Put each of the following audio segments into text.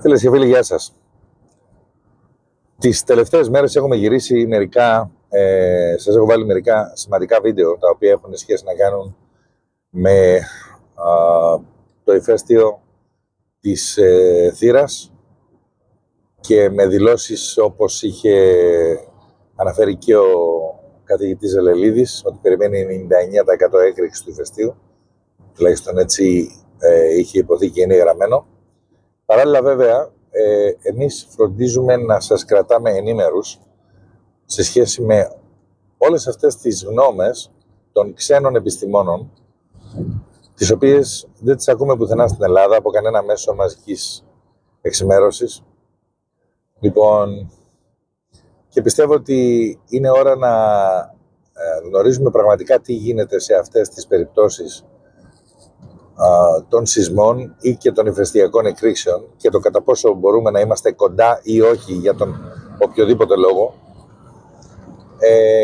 Φίλες και φίλοι, γεια σας. Τις τελευταίες μέρες έχουμε γυρίσει σας έχω βάλει μερικά σημαντικά βίντεο τα οποία έχουν σχέση να κάνουν με το ηφαίστειο της θύρας και με δηλώσεις όπως είχε αναφέρει και ο καθηγητής Ζελελίδης, ότι περιμένει 99% έκρηξη του ηφαιστείου, τουλάχιστον έτσι είχε υποθεί και είναι γραμμένο. Παράλληλα βέβαια, εμείς φροντίζουμε να σας κρατάμε ενήμερους σε σχέση με όλες αυτές τις γνώμες των ξένων επιστημόνων, τις οποίες δεν τις ακούμε πουθενά στην Ελλάδα από κανένα μέσο μαζικής εξημέρωσης. Λοιπόν, και πιστεύω ότι είναι ώρα να γνωρίζουμε πραγματικά τι γίνεται σε αυτές τις περιπτώσεις των σεισμών ή και των ηφαιστειακών εκρήξεων και το κατά πόσο μπορούμε να είμαστε κοντά ή όχι για τον οποιοδήποτε λόγο.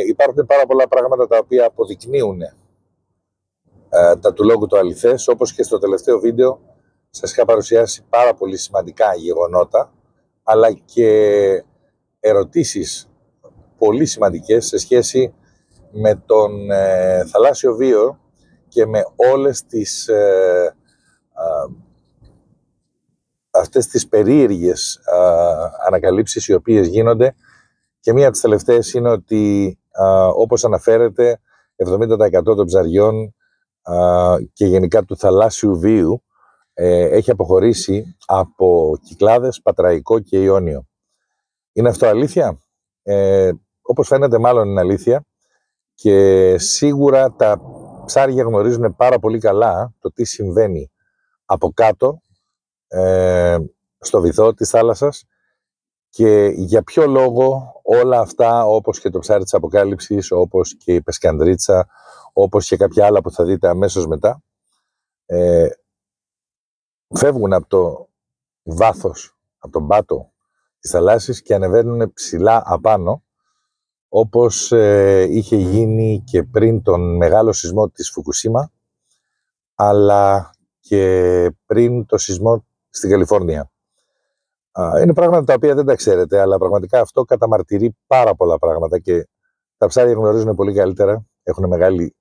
Υπάρχουν πάρα πολλά πράγματα τα οποία αποδεικνύουν τα του λόγου το αληθές, όπως και στο τελευταίο βίντεο σας είχα παρουσιάσει πάρα πολύ σημαντικά γεγονότα, αλλά και ερωτήσεις πολύ σημαντικές σε σχέση με τον θαλάσσιο βίο και με όλες τις αυτές τις περίεργες ανακαλύψεις οι οποίες γίνονται, και μία από τις τελευταίες είναι ότι όπως αναφέρεται 70% των ψαριών και γενικά του θαλάσσιου βίου έχει αποχωρήσει από Κυκλάδες, Πατραϊκό και Ιόνιο. Είναι αυτό αλήθεια? Όπως φαίνεται μάλλον είναι αλήθεια, και σίγουρα τα ψάρια γνωρίζουν πάρα πολύ καλά το τι συμβαίνει από κάτω στο βυθό της θάλασσας και για ποιο λόγο όλα αυτά, όπως και το ψάρι της Αποκάλυψης, όπως και η πεσκανδρίτσα, όπως και κάποια άλλα που θα δείτε αμέσως μετά, φεύγουν από το βάθος, από τον πάτο της θαλάσσης και ανεβαίνουν ψηλά απάνω, όπως είχε γίνει και πριν τον μεγάλο σεισμό της Φουκουσίμα, αλλά και πριν το σεισμό στην Καλιφόρνια. Είναι πράγματα τα οποία δεν τα ξέρετε, αλλά πραγματικά αυτό καταμαρτυρεί πάρα πολλά πράγματα και τα ψάρια γνωρίζουν πολύ καλύτερα, έχουν μεγάλη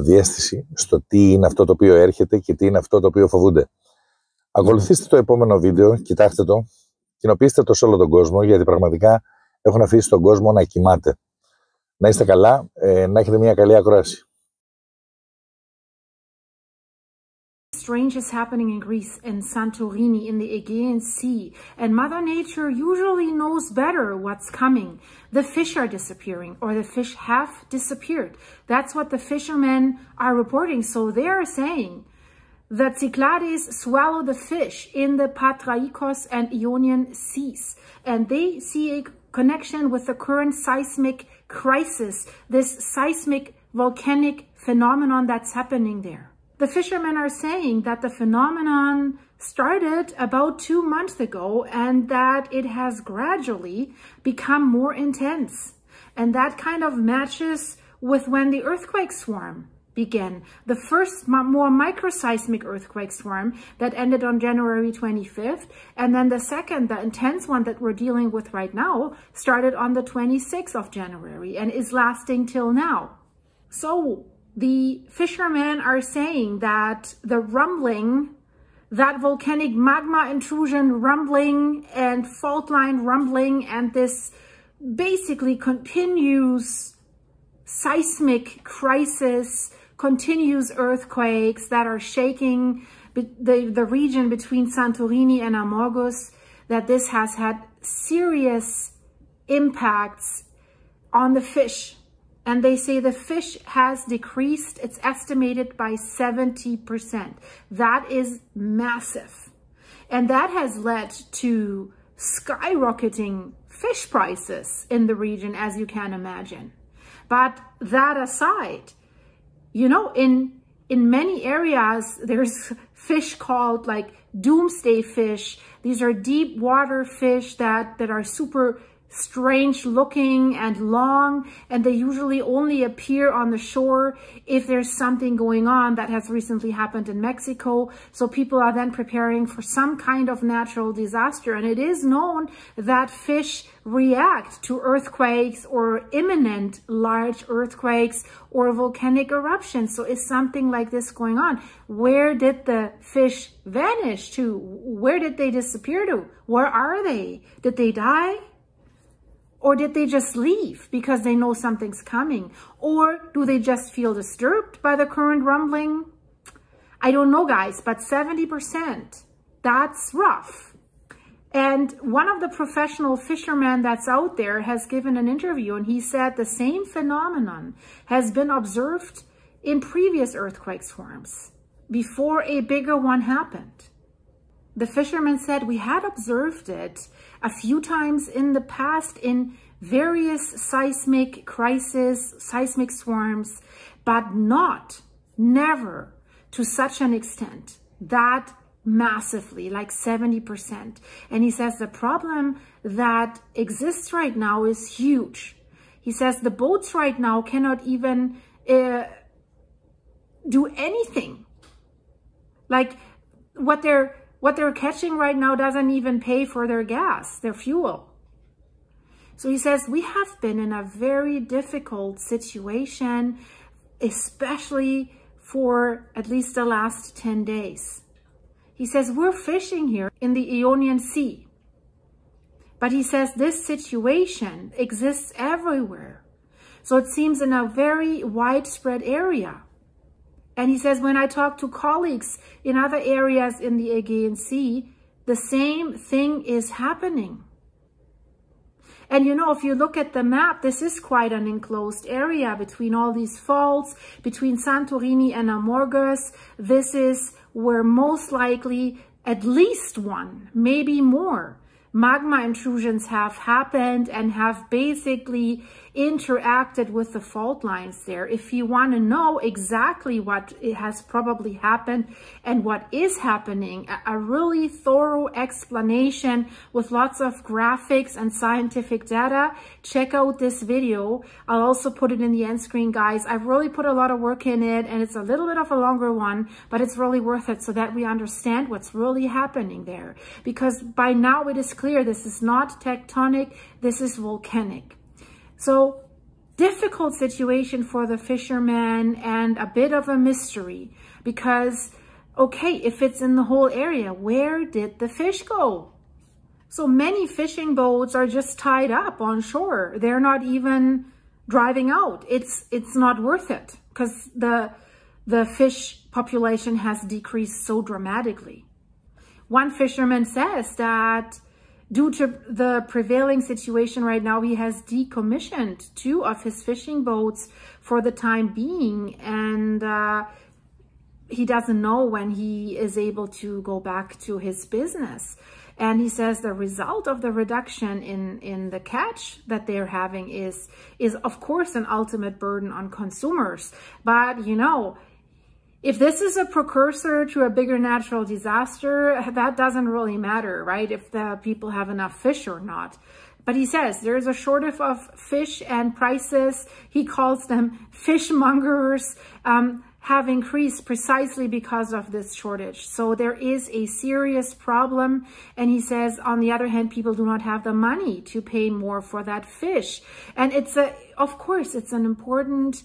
διαίσθηση στο τι είναι αυτό το οποίο έρχεται και τι είναι αυτό το οποίο φοβούνται. Ακολουθήστε το επόμενο βίντεο, κοιτάξτε το, κοινοποιήστε το σε όλο τον κόσμο, γιατί πραγματικά έχουν αφήσει τον κόσμο να κοιμάται. Να είστε καλά, να έχετε μια καλή ακρόαση. Strange is happening in Greece and Santorini in the Aegean Sea, and Mother Nature usually knows better what's coming. The fish are disappearing, or the fish have disappeared. That's what the fishermen are reporting. So they are saying that Cyclades swallow the fish in the Patrαϊκos and Ionian seas, and they see a connection with the current seismic crisis, this seismic volcanic phenomenon that's happening there. The fishermen are saying that the phenomenon started about 2 months ago and that it has gradually become more intense. And that kind of matches with when the earthquake swarm began. The first more microseismic earthquake swarm that ended on January 25th. And then the second, the intense one that we're dealing with right now, started on the 26th of January and is lasting till now. So the fishermen are saying that the rumbling, that volcanic magma intrusion rumbling and fault line rumbling, and this basically continues seismic crisis, continues earthquakes that are shaking the region between Santorini and Amorgos, that this has had serious impacts on the fish. And they say the fish has decreased, it's estimated by 70%. That is massive. And that has led to skyrocketing fish prices in the region, as you can imagine. But that aside, you know, in many areas, there's fish called like doomsday fish. These are deep water fish that are super strange looking and long, and they usually only appear on the shore if there's something going on that has recently happened in Mexico. So people are then preparing for some kind of natural disaster. And it is known that fish react to earthquakes or imminent large earthquakes or volcanic eruptions. So is something like this going on? Where did the fish vanish to? Where did they disappear to? Where are they? Did they die? Or did they just leave because they know something's coming? Or do they just feel disturbed by the current rumbling? I don't know, guys, but 70%, that's rough. And one of the professional fishermen that's out there has given an interview, and he said the same phenomenon has been observed in previous earthquake swarms before a bigger one happened. The fisherman said we had observed it a few times in the past in various seismic crises, seismic swarms, but never to such an extent, that massively, like 70%. And he says the problem that exists right now is huge. He says the boats right now cannot even do anything. Like what they're catching right now doesn't even pay for their gas, their fuel. So he says, we have been in a very difficult situation, especially for at least the last 10 days. He says, we're fishing here in the Ionian Sea. But he says this situation exists everywhere. So it seems in a very widespread area. And he says, when I talk to colleagues in other areas in the Aegean Sea, the same thing is happening. And you know, if you look at the map, this is quite an enclosed area between all these faults, between Santorini and Amorgos. This is where most likely at least one, maybe more, magma intrusions have happened and have basically interacted with the fault lines there. If you want to know exactly what has probably happened and what is happening, a really thorough explanation with lots of graphics and scientific data, check out this video. I'll also put it in the end screen, guys. I've really put a lot of work in it, and it's a little bit of a longer one, but it's really worth it so that we understand what's really happening there. Because by now it is clear this is not tectonic, this is volcanic. So difficult situation for the fishermen and a bit of a mystery because, okay, if it's in the whole area, where did the fish go? So many fishing boats are just tied up on shore. They're not even driving out. It's not worth it because the fish population has decreased so dramatically. One fisherman says that due to the prevailing situation right now, he has decommissioned 2 of his fishing boats for the time being, and he doesn't know when he is able to go back to his business. And he says the result of the reduction in the catch that they're having is of course an ultimate burden on consumers. But you know, if this is a precursor to a bigger natural disaster, that doesn't really matter, right? If the people have enough fish or not. But he says there's a shortage of fish, and prices, he calls them fishmongers, have increased precisely because of this shortage. So there is a serious problem. And he says, on the other hand, people do not have the money to pay more for that fish. And of course, it's an important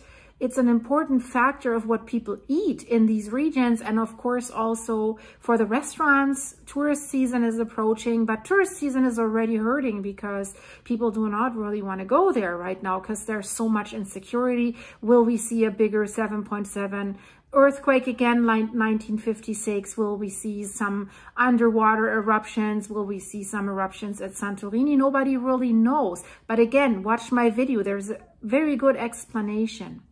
factor of what people eat in these regions. And of course, also for the restaurants, tourist season is approaching, but tourist season is already hurting because people do not really want to go there right now because there's so much insecurity. Will we see a bigger 7.7 earthquake again, like 1956? Will we see some underwater eruptions? Will we see some eruptions at Santorini? Nobody really knows. But again, watch my video. There's a very good explanation.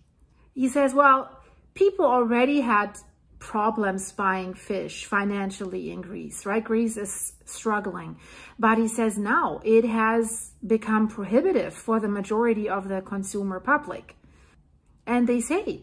He says, well, people already had problems buying fish financially in Greece, right? Greece is struggling. But he says now it has become prohibitive for the majority of the consumer public. And they say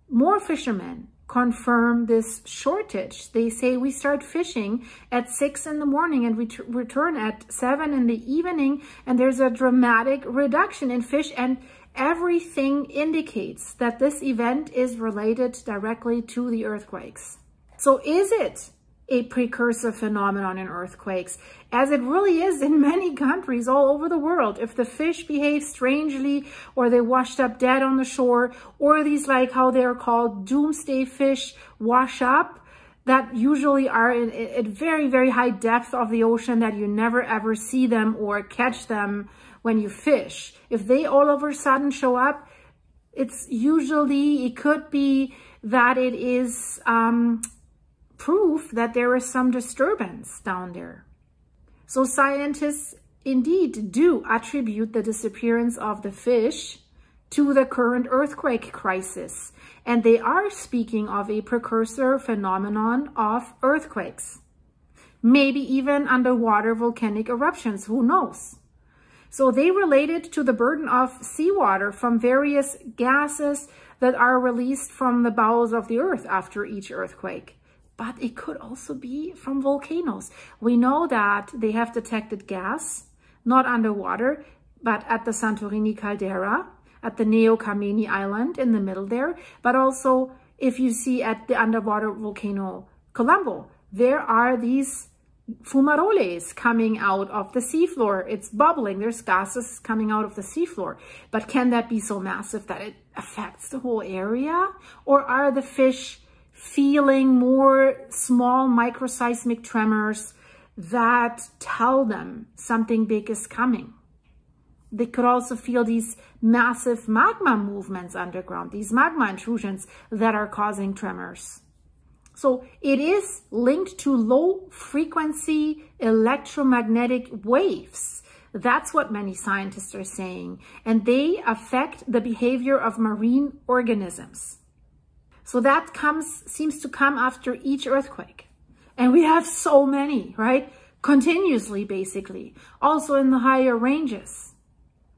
more fishermen confirm this shortage. They say we start fishing at 6 in the morning and we return at 7 in the evening, and there's a dramatic reduction in fish, and everything indicates that this event is related directly to the earthquakes. So is it a precursor phenomenon in earthquakes, as it really is in many countries all over the world? If the fish behave strangely, or they washed up dead on the shore, or these, like how they're called, doomsday fish, wash up, that usually are at very, very high depth of the ocean, that you never ever see them or catch them when you fish. If they all of a sudden show up, it's usually, it could be that it is proof that there is some disturbance down there. So scientists indeed do attribute the disappearance of the fish to the current earthquake crisis, and they are speaking of a precursor phenomenon of earthquakes, maybe even underwater volcanic eruptions, who knows? So they relate it to the burden of seawater from various gases that are released from the bowels of the earth after each earthquake. But it could also be from volcanoes. We know that they have detected gas, not underwater, but at the Santorini caldera, at the Neo Kameni Island in the middle there. But also, if you see at the underwater volcano Colombo, there are these fumaroles coming out of the seafloor. It's bubbling. There's gases coming out of the seafloor. But can that be so massive that it affects the whole area? Or are the fish feeling more small microseismic tremors that tell them something big is coming? They could also feel these massive magma movements underground, these magma intrusions that are causing tremors. So it is linked to low frequency electromagnetic waves. That's what many scientists are saying, and they affect the behavior of marine organisms. So that seems to come after each earthquake. And we have so many, right? Continuously, basically. Also in the higher ranges.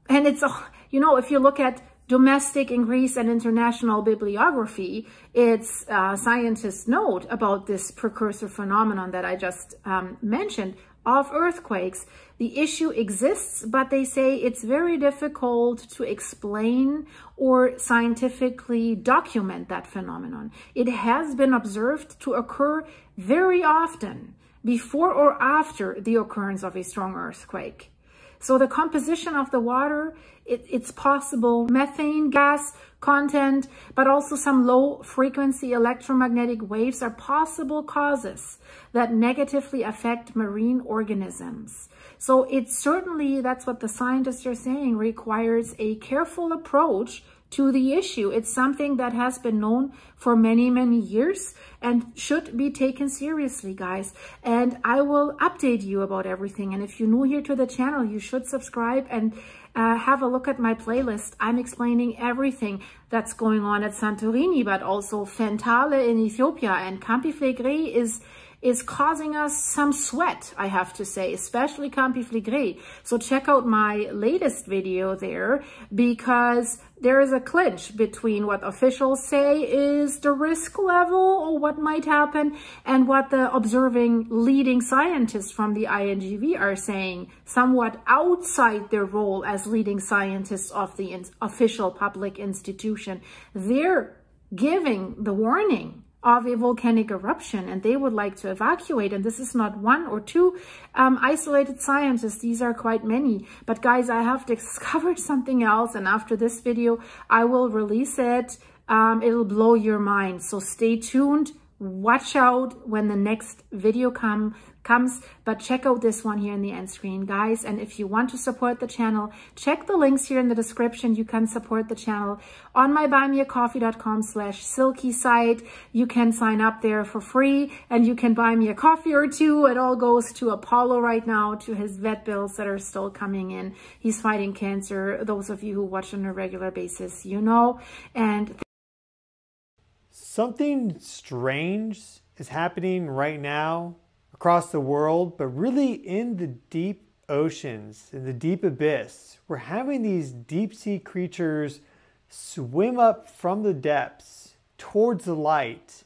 And it's, you know, if you look at domestic in Greece and international bibliography, it's scientists note about this precursor phenomenon that I just mentioned of earthquakes. The issue exists, but they say it's very difficult to explain or scientifically document that phenomenon. It has been observed to occur very often before or after the occurrence of a strong earthquake. So the composition of the water, it's possible methane gas content, but also some low frequency electromagnetic waves are possible causes that negatively affect marine organisms. So it certainly, that's what the scientists are saying, requires a careful approach to the issue. It's something that has been known for many, many years and should be taken seriously, guys. And I will update you about everything. And if you're new here to the channel, you should subscribe and have a look at my playlist. I'm explaining everything that's going on at Santorini, but also Fentale in Ethiopia, and Campi Flegrei is causing us some sweat, I have to say, especially Campi Flegrei. So check out my latest video there, because there is a clinch between what officials say is the risk level or what might happen and what the observing leading scientists from the INGV are saying, somewhat outside their role as leading scientists of the official public institution. They're giving the warning of a volcanic eruption, and they would like to evacuate. And this is not one or two isolated scientists. These are quite many. But guys, I have discovered something else, and after this video, I will release it. It'll blow your mind. So stay tuned. Watch out when the next video comes, but check out this one here in the end screen, guys. And if you want to support the channel, check the links here in the description. You can support the channel on my buymeacoffee.com/silky site. You can sign up there for free, and you can buy me a coffee or two. It all goes to Apollo right now, to his vet bills that are still coming in. He's fighting cancer. Those of you who watch on a regular basis, you know. And something strange is happening right now across the world, but really in the deep oceans, in the deep abyss. We're having these deep sea creatures swim up from the depths towards the light.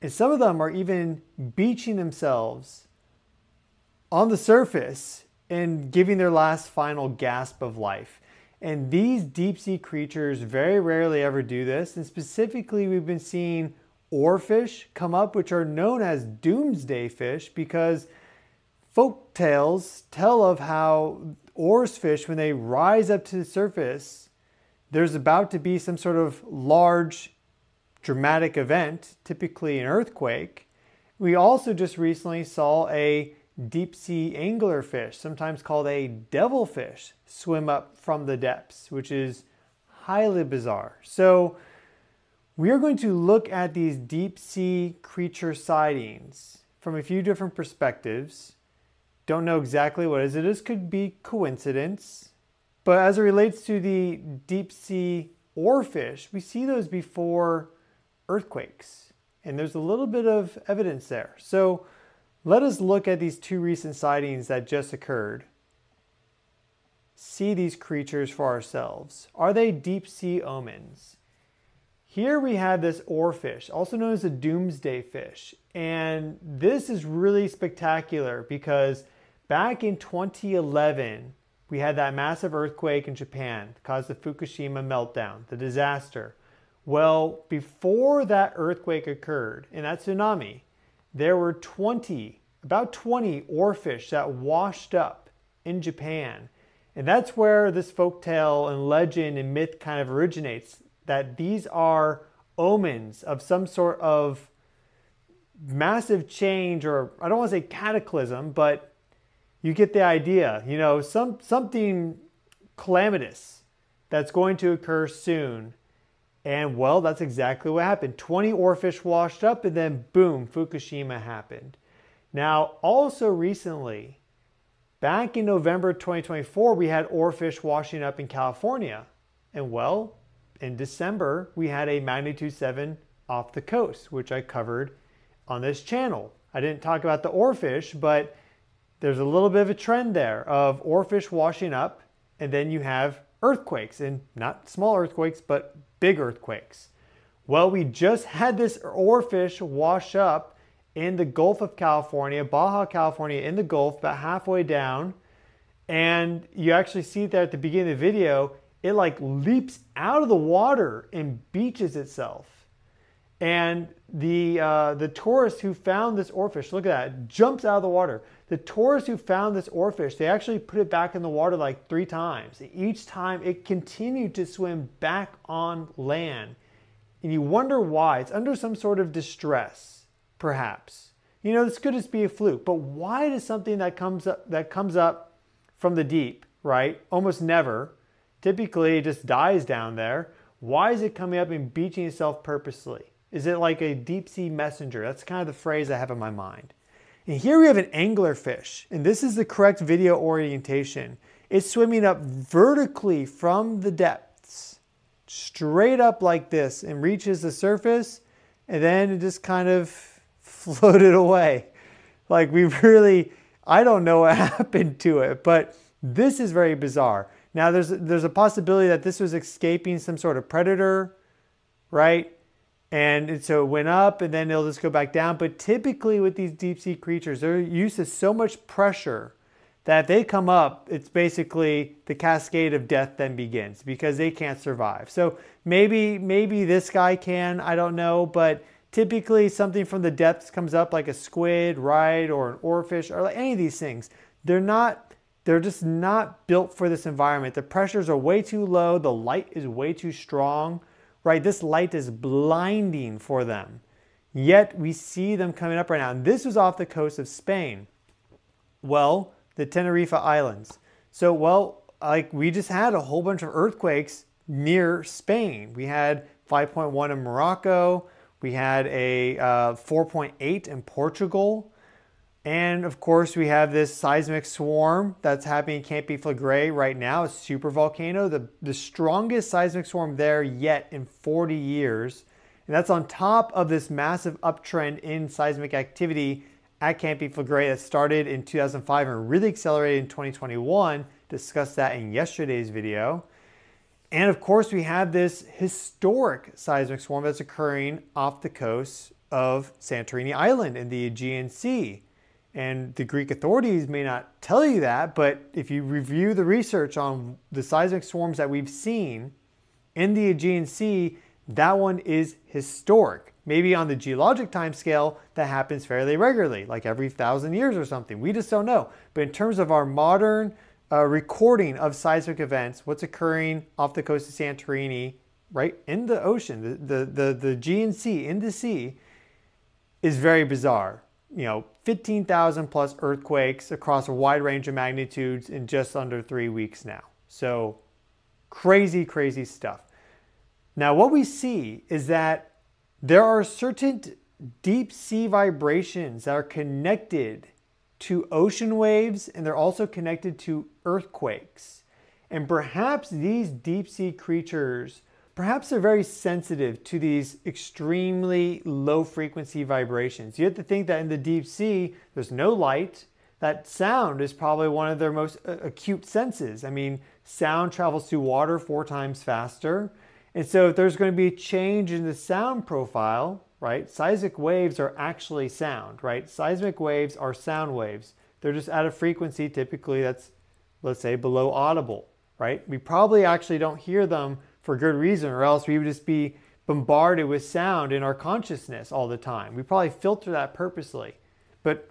And some of them are even beaching themselves on the surface and giving their last final gasp of life. And these deep sea creatures very rarely ever do this. And specifically, we've been seeing oarfish come up, which are known as doomsday fish, because folk tales tell of how oarsfish, when they rise up to the surface, there's about to be some sort of large dramatic event, typically an earthquake. We also just recently saw a deep sea anglerfish, sometimes called a devilfish, swim up from the depths, which is highly bizarre. So we are going to look at these deep sea creature sightings from a few different perspectives. Don't know exactly what it is. This could be coincidence. But as it relates to the deep sea oarfish, we see those before earthquakes. And there's a little bit of evidence there. So let us look at these two recent sightings that just occurred. See these creatures for ourselves. Are they deep sea omens? Here we have this oarfish, also known as a doomsday fish. And this is really spectacular because back in 2011, we had that massive earthquake in Japan that caused the Fukushima meltdown, the disaster. Well, before that earthquake occurred and that tsunami, there were about 20 oarfish that washed up in Japan. And that's where this folktale and legend and myth kind of originates, that these are omens of some sort of massive change, or I don't want to say cataclysm, but you get the idea, you know, something calamitous that's going to occur soon. And well, that's exactly what happened. 20 oarfish washed up, and then boom, Fukushima happened. Now, also recently, back in November 2024, we had oarfish washing up in California. And well, in December, we had a magnitude 7 off the coast, which I covered on this channel. I didn't talk about the oarfish, but there's a little bit of a trend there of oarfish washing up, and then you have earthquakes, and not small earthquakes, but big earthquakes. Well, we just had this oarfish wash up in the Gulf of California, Baja California, in the Gulf, about halfway down. And you actually see that at the beginning of the video, it like leaps out of the water and beaches itself. And the tourist who found this oarfish, look at that, it jumps out of the water. The tourist who found this oarfish, they actually put it back in the water like 3 times. Each time it continued to swim back on land. And you wonder why. It's under some sort of distress, perhaps. You know, this could just be a fluke, but why does something that comes up from the deep, right? Almost never. Typically it just dies down there. Why is it coming up and beaching itself purposely? Is it like a deep sea messenger? That's kind of the phrase I have in my mind. And here we have an anglerfish, and this is the correct video orientation. It's swimming up vertically from the depths, straight up like this, and reaches the surface, and then it just kind of floated away. Like I don't know what happened to it, but this is very bizarre. Now there's a possibility that this was escaping some sort of predator, right? And so it went up and then it'll just go back down. But typically with these deep sea creatures, they're used to so much pressure that if they come up, it's basically the cascade of death then begins because they can't survive. So maybe this guy can, I don't know. But typically something from the depths comes up like a squid, right? Or an oarfish or like any of these things. They're just not built for this environment. The pressures are way too low. The light is way too strong. Right, this light is blinding for them. Yet we see them coming up right now. And this was off the coast of Spain. Well, the Tenerife Islands. So, well, like we just had a whole bunch of earthquakes near Spain. We had 5.1 in Morocco. We had a 4.8 in Portugal. And of course, we have this seismic swarm that's happening in Campi Flegrei right now, a super volcano, the strongest seismic swarm there yet in 40 years. And that's on top of this massive uptrend in seismic activity at Campi Flegrei that started in 2005 and really accelerated in 2021. Discussed that in yesterday's video. And of course, we have this historic seismic swarm that's occurring off the coast of Santorini Island in the Aegean Sea. And the Greek authorities may not tell you that, but if you review the research on the seismic swarms that we've seen in the Aegean Sea, that one is historic. Maybe on the geologic time scale, that happens fairly regularly, like every 1,000 years or something. We just don't know. But in terms of our modern recording of seismic events, what's occurring off the coast of Santorini, right in the ocean, the Aegean Sea, in the sea, is very bizarre. 15,000 plus earthquakes across a wide range of magnitudes in just under 3 weeks now. So crazy, crazy stuff. Now, what we see is that there are certain deep sea vibrations that are connected to ocean waves, and they're also connected to earthquakes. And perhaps these deep sea creatures, perhaps they're very sensitive to these extremely low frequency vibrations. You have to think that in the deep sea, there's no light. That sound is probably one of their most acute senses. I mean, sound travels through water 4 times faster. And so if there's going to be a change in the sound profile, right? Seismic waves are actually sound, right? Seismic waves are sound waves. They're just at a frequency typically that's, let's say, below audible, right? We probably actually don't hear them for good reason, or else we would just be bombarded with sound in our consciousness all the time. We probably filter that purposely. But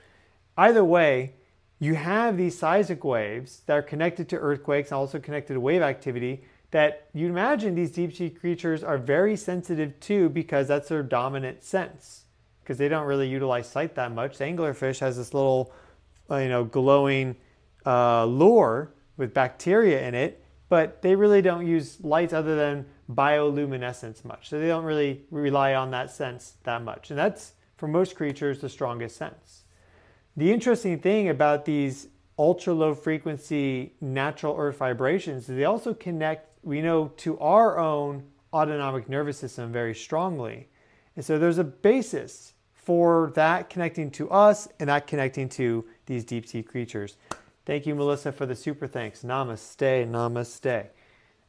either way, you have these seismic waves that are connected to earthquakes and also connected to wave activity that you imagine these deep sea creatures are very sensitive to, because that's their dominant sense, because they don't really utilize sight that much. The anglerfish has this little, glowing lure with bacteria in it, but they really don't use lights other than bioluminescence much. So they don't really rely on that sense that much. And that's, for most creatures, the strongest sense. The interesting thing about these ultra low frequency natural earth vibrations is they also connect, we know, to our own autonomic nervous system very strongly. And so there's a basis for that connecting to us and that connecting to these deep sea creatures. Thank you, Melissa, for the super thanks. Namaste, namaste.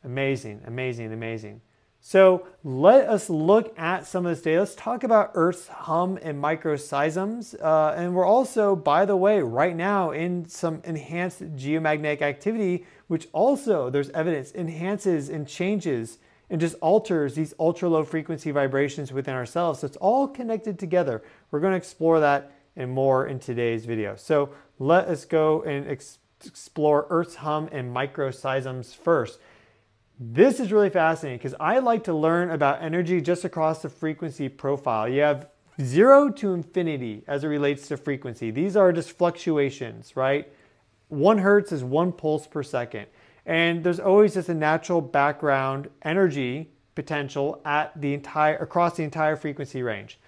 Amazing, amazing, amazing. So let us look at some of this data. Let's talk about Earth's hum and microseisms. And we're also, by the way, right now in some enhanced geomagnetic activity, which also there's evidence enhances and changes and just alters these ultra low frequency vibrations within ourselves. So it's all connected together. We're going to explore that and more in today's video. So let us go and explore Earth's hum and microseisms first. This is really fascinating because I like to learn about energy just across the frequency profile. You have 0 to infinity as it relates to frequency. These are just fluctuations, right? 1 hertz is 1 pulse per second. And there's always just a natural background energy potential at across the entire frequency range.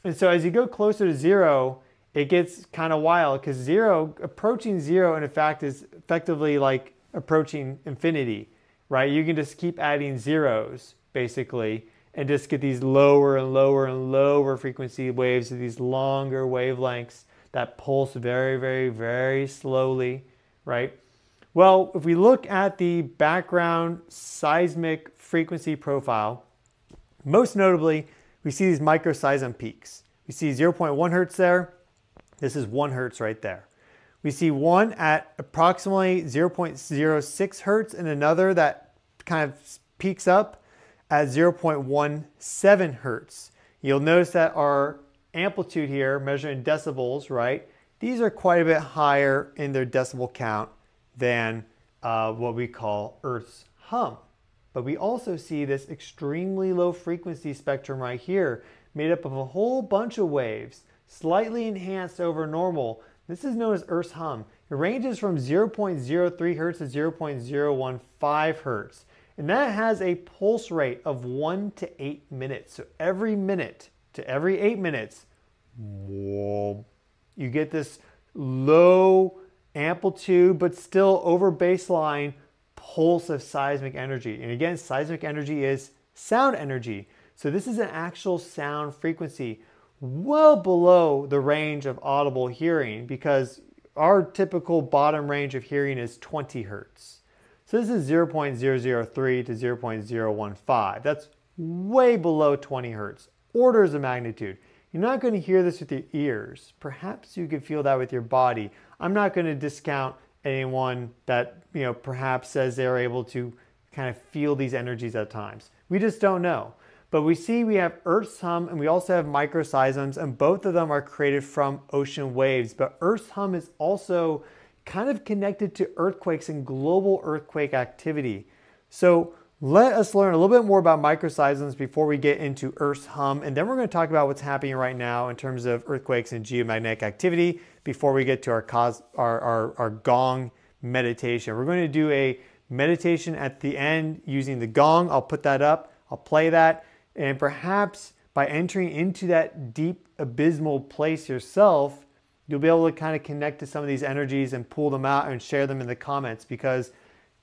And so as you go closer to 0, it gets kind of wild, because approaching 0 in fact is effectively like approaching infinity. Right? You can just keep adding zeros, basically, and just get these lower and lower and lower frequency waves of these longer wavelengths that pulse very, very, very slowly, right? Well, if we look at the background seismic frequency profile, most notably, we see these microseism peaks. We see 0.1 hertz there. This is 1 hertz right there. We see one at approximately 0.06 hertz and another that kind of peaks up at 0.17 hertz. You'll notice that our amplitude here, measured in decibels, right? These are quite a bit higher in their decibel count than what we call Earth's hum. But we also see this extremely low frequency spectrum right here, made up of a whole bunch of waves, slightly enhanced over normal. This is known as Earth's hum. It ranges from 0.03 hertz to 0.015 hertz. And that has a pulse rate of 1 to 8 minutes. So every minute to every 8 minutes, whoa, you get this low amplitude, but still over baseline pulse of seismic energy. And again, seismic energy is sound energy. So this is an actual sound frequency, well below the range of audible hearing, because our typical bottom range of hearing is 20 hertz. So this is 0.003 to 0.015. That's way below 20 hertz, orders of magnitude. You're not going to hear this with your ears. Perhaps you could feel that with your body. I'm not going to discount anyone that, perhaps says they're able to kind of feel these energies at times. We just don't know. But we see we have Earth's hum and we also have microseisms, and both of them are created from ocean waves. But Earth's hum is also kind of connected to earthquakes and global earthquake activity. So let us learn a little bit more about microseisms before we get into Earth's hum, and then we're going to talk about what's happening right now in terms of earthquakes and geomagnetic activity before we get to our gong meditation. We're going to do a meditation at the end using the gong. I'll put that up, I'll play that, and perhaps by entering into that deep abysmal place yourself, you'll be able to kind of connect to some of these energies and pull them out and share them in the comments, because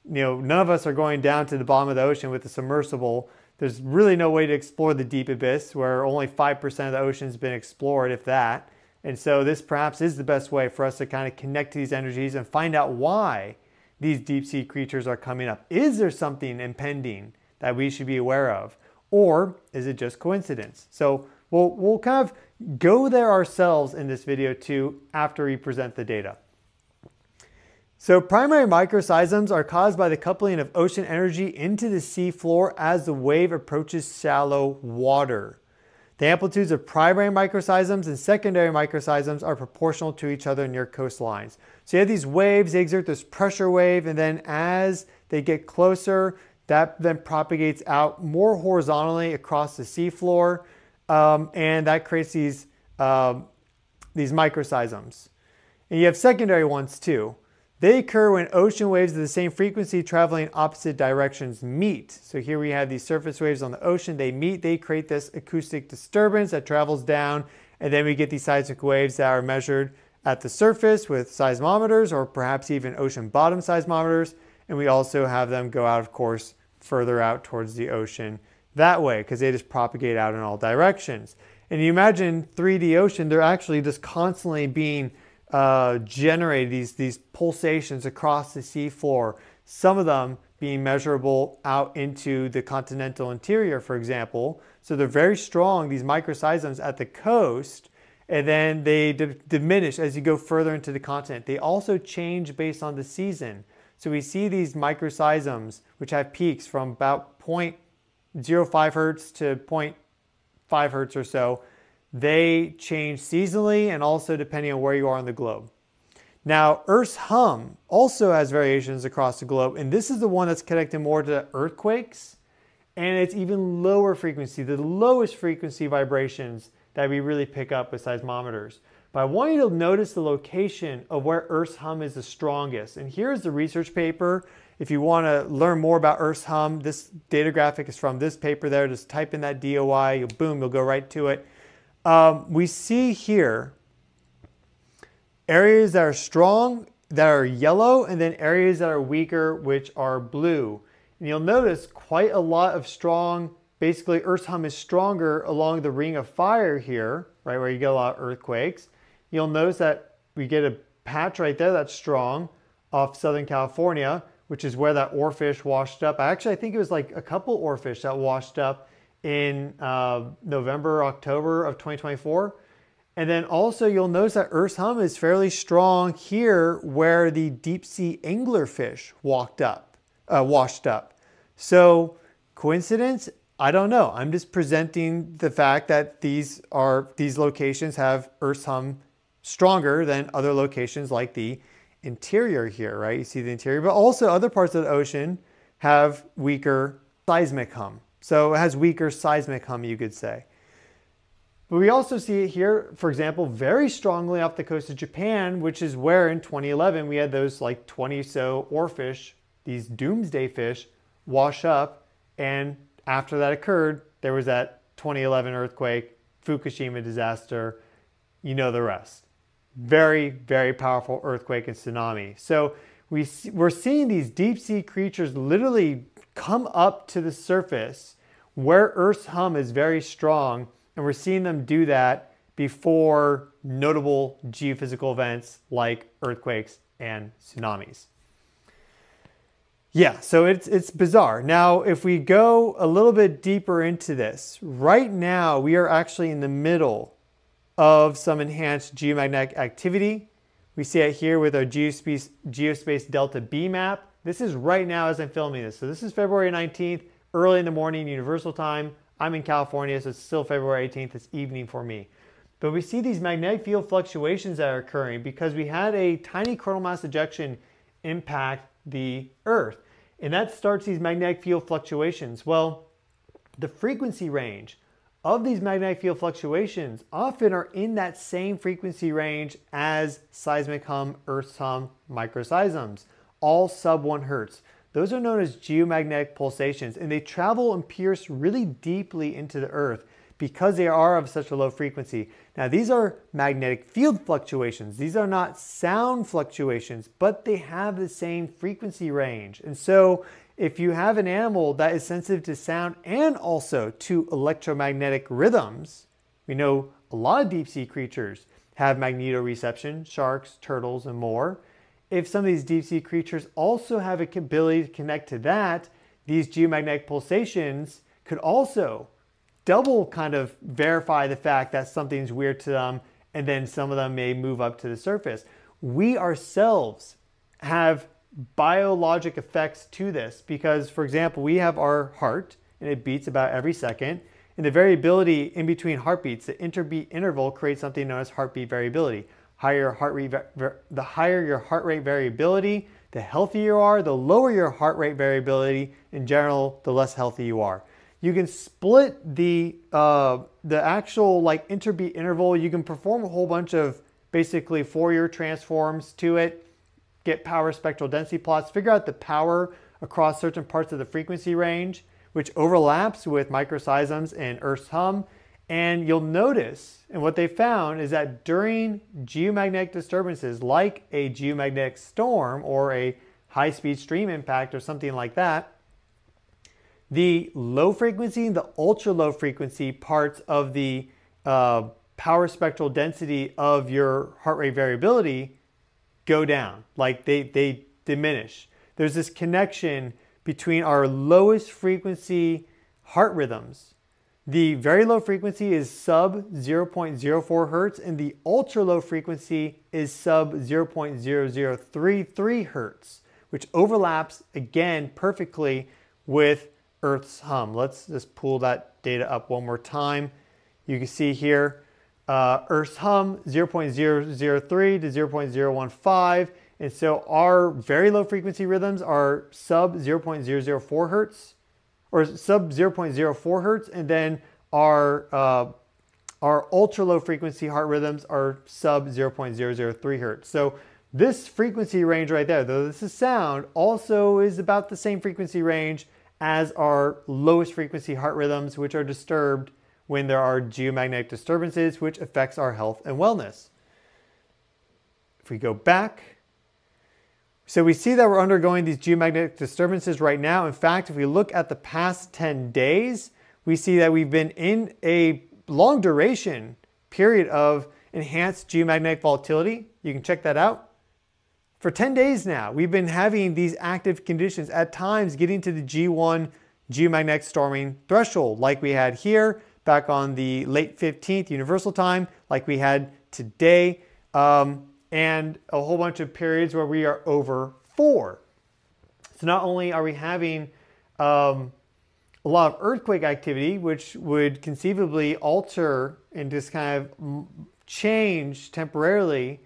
none of us are going down to the bottom of the ocean with a submersible. There's really no way to explore the deep abyss where only 5% of the ocean's been explored, if that. And so this perhaps is the best way for us to kind of connect to these energies and find out why these deep sea creatures are coming up. Is there something impending that we should be aware of? Or is it just coincidence? So we'll kind of go there ourselves in this video too after we present the data. So primary microseisms are caused by the coupling of ocean energy into the sea floor as the wave approaches shallow water. The amplitudes of primary microseisms and secondary microseisms are proportional to each other near coastlines. So you have these waves, they exert this pressure wave, and then as they get closer, that then propagates out more horizontally across the seafloor, and that creates these microseisms. And you have secondary ones too. They occur when ocean waves of the same frequency traveling opposite directions meet. So here we have these surface waves on the ocean, they meet, they create this acoustic disturbance that travels down, and then we get these seismic waves that are measured at the surface with seismometers or perhaps even ocean bottom seismometers, and we also have them go out, of course, further out towards the ocean that way because they just propagate out in all directions. And you imagine 3D ocean, they're actually just constantly being generated, these pulsations across the seafloor, some of them being measurable out into the continental interior, for example. So they're very strong, these microseisms at the coast, and then they diminish as you go further into the continent. They also change based on the season. So we see these microseisms, which have peaks from about 0.05 hertz to 0.5 hertz or so. They change seasonally and also depending on where you are on the globe. Now, Earth's hum also has variations across the globe, and this is the one that's connected more to earthquakes, and it's even lower frequency, the lowest frequency vibrations that we really pick up with seismometers. But I want you to notice the location of where Earth's hum is the strongest. And here's the research paper. If you want to learn more about Earth's hum, this data graphic is from this paper there. Just type in that DOI, boom, you'll go right to it. We see here areas that are strong, that are yellow, and then areas that are weaker, which are blue. And you'll notice quite a lot of strong, basically Earth's hum is stronger along the Ring of Fire here, right, where you get a lot of earthquakes. You'll notice that we get a patch right there that's strong off Southern California, which is where that oarfish washed up. I think it was like a couple oarfish that washed up in November, October of 2024. And then also you'll notice that Earth's hum is fairly strong here where the deep sea anglerfish washed up. So coincidence? I don't know. I'm just presenting the fact that these locations have Earth's hum stronger than other locations like the interior here, right? You see the interior, but also other parts of the ocean have weaker seismic hum. So it has weaker seismic hum, you could say. But we also see it here, for example, very strongly off the coast of Japan, which is where in 2011 we had those like 20 so oarfish, these doomsday fish, wash up. And after that occurred, there was that 2011 earthquake, Fukushima disaster, you know the rest. Very, very powerful earthquake and tsunami. So we're seeing these deep sea creatures literally come up to the surface where Earth's hum is very strong, and we're seeing them do that before notable geophysical events like earthquakes and tsunamis. Yeah, so it's bizarre. Now, if we go a little bit deeper into this, right now we are actually in the middle of some enhanced geomagnetic activity. We see it here with our geospace delta B map. This is right now as I'm filming this. So this is February 19th, early in the morning, Universal Time. I'm in California, so it's still February 18th. It's evening for me. But we see these magnetic field fluctuations that are occurring because we had a tiny coronal mass ejection impact the Earth. And that starts these magnetic field fluctuations. Well, the frequency range of these magnetic field fluctuations often are in that same frequency range as seismic hum, Earth's hum, microseisms, all sub 1 hertz. Those are known as geomagnetic pulsations, and they travel and pierce really deeply into the Earth because they are of such a low frequency. Now, these are magnetic field fluctuations. These are not sound fluctuations, but they have the same frequency range. And so if you have an animal that is sensitive to sound and also to electromagnetic rhythms, we know a lot of deep sea creatures have magnetoreception, sharks, turtles, and more. If some of these deep sea creatures also have an ability to connect to that, these geomagnetic pulsations could also double kind of verify the fact that something's weird to them, and then some of them may move up to the surface. We ourselves have biologic effects to this because, for example, we have our heart and it beats about every second, and the variability in between heartbeats, the interbeat interval, creates something known as heartbeat variability. The higher your heart rate variability, the healthier you are. The lower your heart rate variability, in general, the less healthy you are. You can split the actual like interbeat interval. You can perform a whole bunch of basically Fourier transforms to it, get power spectral density plots, figure out the power across certain parts of the frequency range, which overlaps with microseisms and Earth's hum. And you'll notice, and what they found is that during geomagnetic disturbances like a geomagnetic storm or a high-speed stream impact or something like that, the low frequency and the ultra low frequency parts of the power spectral density of your heart rate variability go down, like they diminish. There's this connection between our lowest frequency heart rhythms. The very low frequency is sub 0.04 hertz and the ultra low frequency is sub 0.0033 hertz, which overlaps again perfectly with Earth's hum. Let's just pull that data up one more time. You can see here Earth's hum 0.003 to 0.015, and so our very low frequency rhythms are sub 0.004 hertz or sub 0.04 hertz, and then our ultra low frequency heart rhythms are sub 0.003 hertz. So this frequency range right there, though this is sound, also is about the same frequency range as our lowest frequency heart rhythms, which are disturbed when there are geomagnetic disturbances, which affects our health and wellness. If we go back, so we see that we're undergoing these geomagnetic disturbances right now. In fact, if we look at the past 10 days, we see that we've been in a long duration period of enhanced geomagnetic volatility. You can check that out. For 10 days now, we've been having these active conditions, at times getting to the G1 geomagnetic storming threshold, like we had here back on the late 15th Universal Time, like we had today, and a whole bunch of periods where we are over 4. So not only are we having a lot of earthquake activity, which would conceivably alter and just kind of change temporarily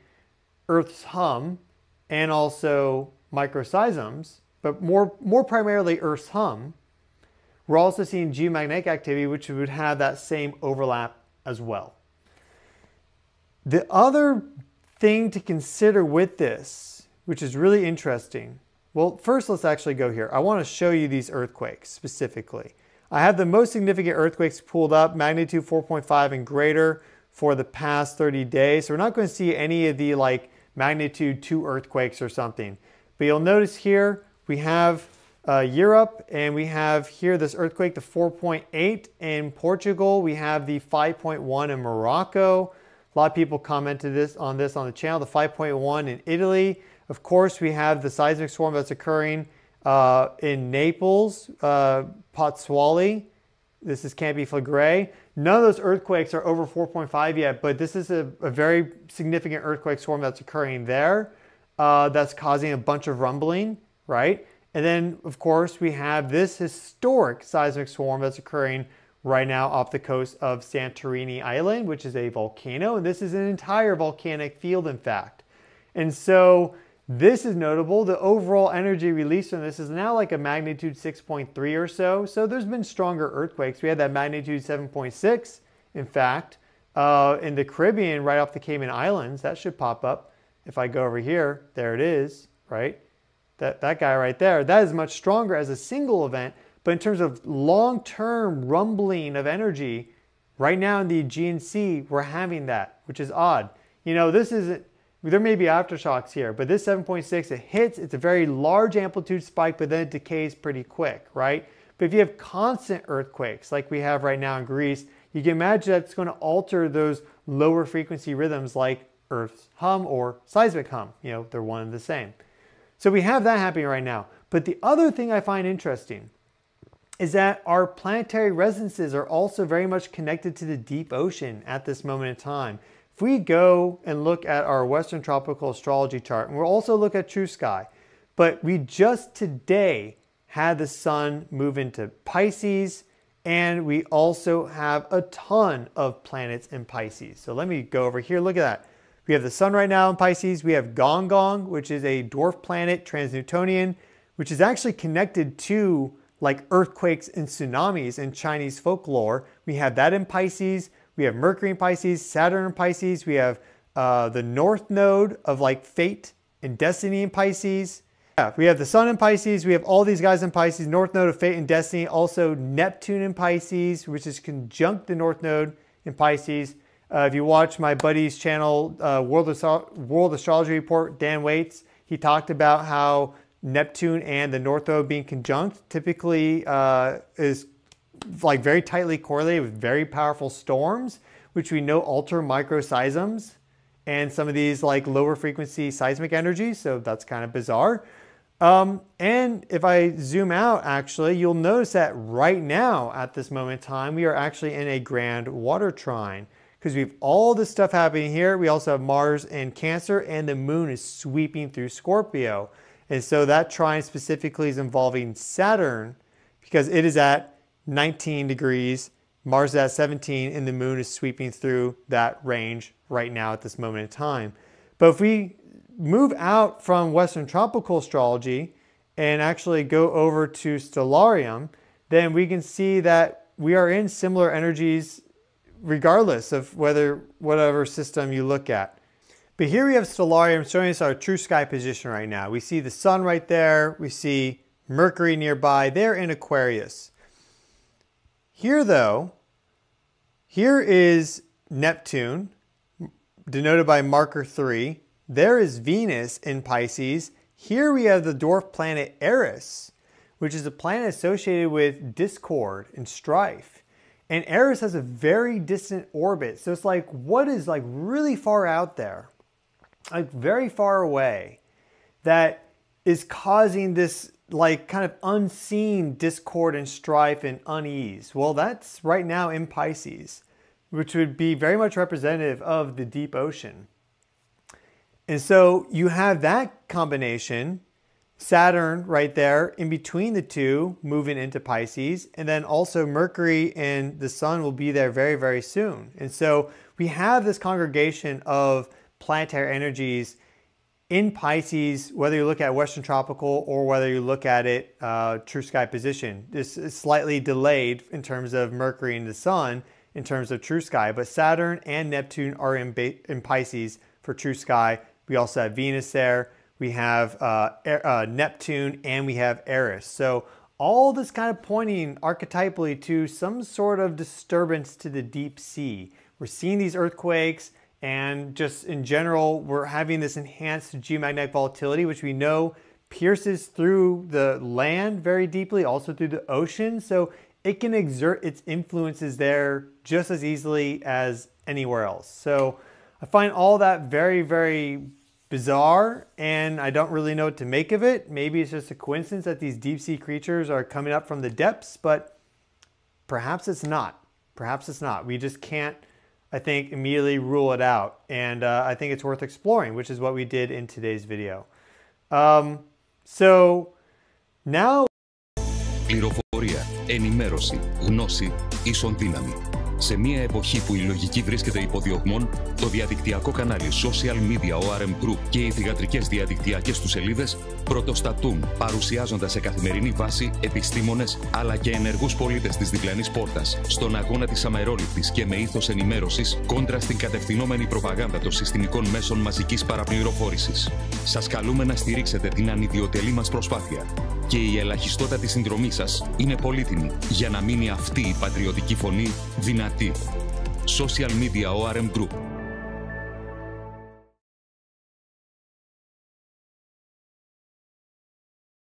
Earth's hum, and also microseisms, but more primarily Earth's hum, we're also seeing geomagnetic activity, which would have that same overlap as well. The other thing to consider with this, which is really interesting, well, first let's actually go here. I want to show you these earthquakes specifically. I have the most significant earthquakes pulled up, magnitude 4.5 and greater for the past 30 days. So we're not going to see any of the like magnitude 2 earthquakes or something. But you'll notice here we have Europe, and we have here this earthquake, the 4.8 in Portugal. We have the 5.1 in Morocco. A lot of people commented on this on the channel, the 5.1 in Italy. Of course, we have the seismic storm that's occurring In Naples, Pozzuoli, this is Campi Flegrei. None of those earthquakes are over 4.5 yet, but this is a very significant earthquake swarm that's occurring there. That's causing a bunch of rumbling, right? And then, of course, we have this historic seismic swarm that's occurring right now off the coast of Santorini Island, which is a volcano. And this is an entire volcanic field, in fact. And so this is notable. The overall energy released from this is now like a magnitude 6.3 or so. So there's been stronger earthquakes. We had that magnitude 7.6, in fact, in the Caribbean, right off the Cayman Islands. That should pop up. If I go over here, there it is, right? That guy right there, that is much stronger as a single event. But in terms of long-term rumbling of energy, right now in the Aegean Sea, we're having that, which is odd. You know, this isn't, there may be aftershocks here, but this 7.6, it hits, it's a very large amplitude spike, but then it decays pretty quick, right? But if you have constant earthquakes like we have right now in Greece, you can imagine that's going to alter those lower frequency rhythms like Earth's hum or seismic hum. You know, they're one and the same. So we have that happening right now. But the other thing I find interesting is that our planetary resonances are also very much connected to the deep ocean at this moment in time. If we go and look at our Western Tropical Astrology chart, and we'll also look at True Sky, but we just today had the sun move into Pisces, and we also have a ton of planets in Pisces. So let me go over here, look at that. We have the sun right now in Pisces. We have Gong Gong, which is a dwarf planet, trans-Newtonian, which is actually connected to like earthquakes and tsunamis in Chinese folklore. We have that in Pisces. We have Mercury in Pisces, Saturn in Pisces. We have the North Node of like fate and destiny in Pisces. Yeah, we have the sun in Pisces. We have all these guys in Pisces, North Node of fate and destiny. Also Neptune in Pisces, which is conjunct the North Node in Pisces. If you watch my buddy's channel, World Astrology Report, Dan Waits, he talked about how Neptune and the North Node being conjunct typically is like very tightly correlated with very powerful storms, which we know alter microseisms and some of these like lower frequency seismic energies. So that's kind of bizarre. And if I zoom out, actually, you'll notice that right now at this moment in time, we are actually in a grand water trine, because we have all this stuff happening here. We also have Mars in Cancer, and the moon is sweeping through Scorpio. And so that trine specifically is involving Saturn, because it is at 19 degrees, Mars is at 17, and the moon is sweeping through that range right now at this moment in time. But if we move out from Western tropical astrology and actually go over to Stellarium, then we can see that we are in similar energies regardless of whatever system you look at. But here we have Stellarium showing us our true sky position right now. We see the sun right there. We see Mercury nearby. They're in Aquarius. Here though, here is Neptune, denoted by marker 3. There is Venus in Pisces. Here we have the dwarf planet Eris, which is a planet associated with discord and strife. And Eris has a very distant orbit. So it's like, what is like really far out there, like very far away, that is causing this like kind of unseen discord and strife and unease? Well, that's right now in Pisces, which would be very much representative of the deep ocean. And so you have that combination, Saturn right there in between the two moving into Pisces, and then also Mercury and the sun will be there very, very soon. And so we have this congregation of planetary energies in Pisces, whether you look at Western tropical or whether you look at it true sky position. This is slightly delayed in terms of Mercury and the sun in terms of true sky, but Saturn and Neptune are in Pisces for true sky. We also have Venus there. We have Neptune, and we have Eris. So all this kind of pointing archetypally to some sort of disturbance to the deep sea. We're seeing these earthquakes, and just in general, we're having this enhanced geomagnetic volatility, which we know pierces through the land very deeply, also through the ocean. So it can exert its influences there just as easily as anywhere else. So I find all that very, very bizarre, and I don't really know what to make of it. Maybe it's just a coincidence that these deep sea creatures are coming up from the depths, but perhaps it's not. Perhaps it's not. We just can't, I think, immediately rule it out. And I think it's worth exploring, which is what we did in today's video. So now... Πληροφορία, ενημέρωση, γνώση, ίσον δύναμη. Σε μια εποχή που η λογική βρίσκεται υποδιωγμών, το διαδικτυακό κανάλι Social Media ORM Group και οι θυγατρικές διαδικτυακές του σελίδες πρωτοστατούν, παρουσιάζοντας σε καθημερινή βάση επιστήμονες αλλά και ενεργούς πολίτες της διπλανής πόρτας στον αγώνα της αμερόληπτης και με ήθος ενημέρωσης κόντρα στην κατευθυνόμενη προπαγάνδα των συστημικών μέσων μαζικής παραπληροφόρησης. Σας καλούμε να στηρίξετε την ανιδιοτελή μας προσπάθεια. Και η ελαχιστότατη συνδρομή σας είναι πολύτιμη για να μείνει αυτή η πατριωτική φωνή δυνατή. Social Media ORM Group.